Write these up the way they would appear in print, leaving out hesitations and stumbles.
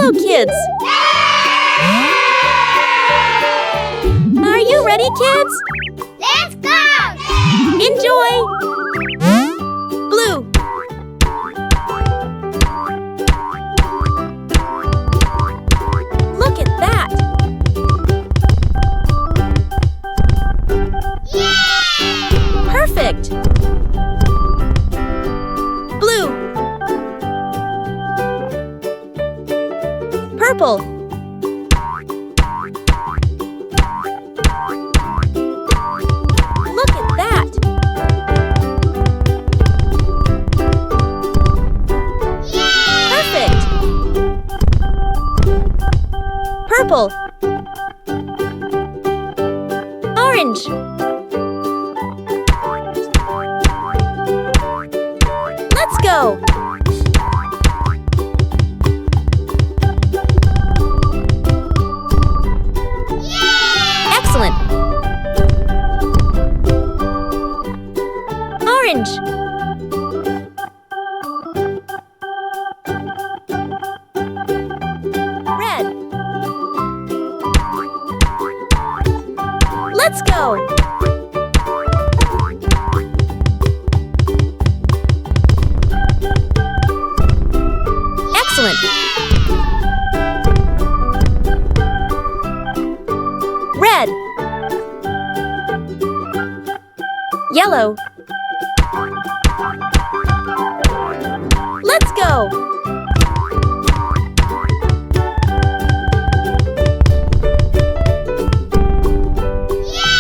Hello, kids! Are you ready, kids? Let's go! Enjoy! Blue. Look at that! Yay! Perfect! Blue. Purple. Look at that! Yay! Perfect! Purple. Orange. Let's go! Excellent! Orange. Red. Let's go! Excellent! Red. Yellow. Let's go!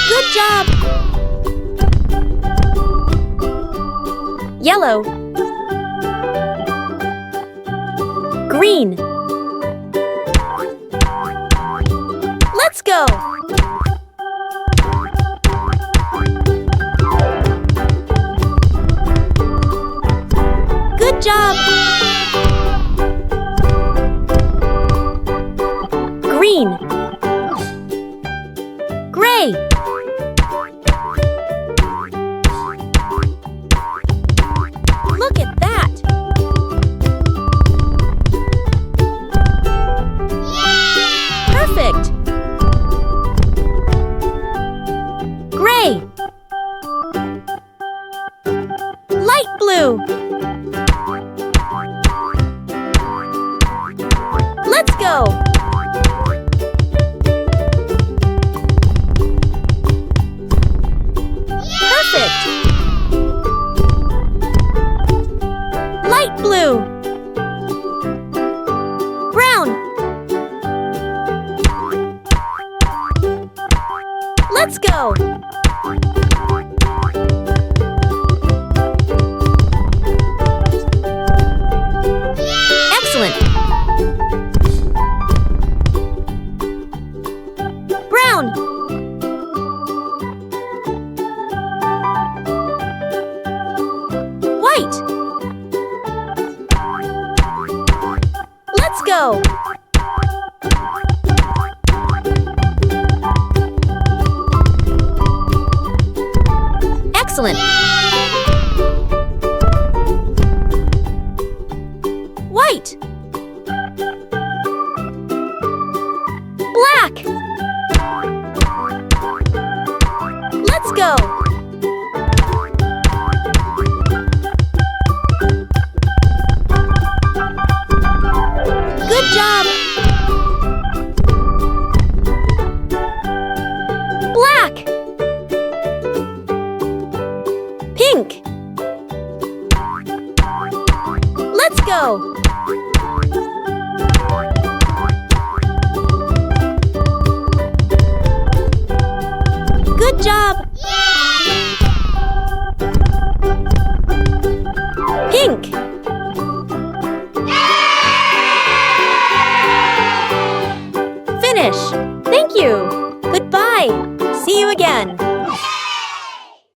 Good job! Yellow. Green. Let's go! Good job! Green. Gray. Look at that! Perfect! Gray. Light blue. Let's go! Perfect! Light blue. Brown. Let's go! Excellent! Brown. White. Let's go! Excellent! White. Black. Let's go! Good job! Black. Pink. Let's go! Good job! Pink. Finish. Thank you.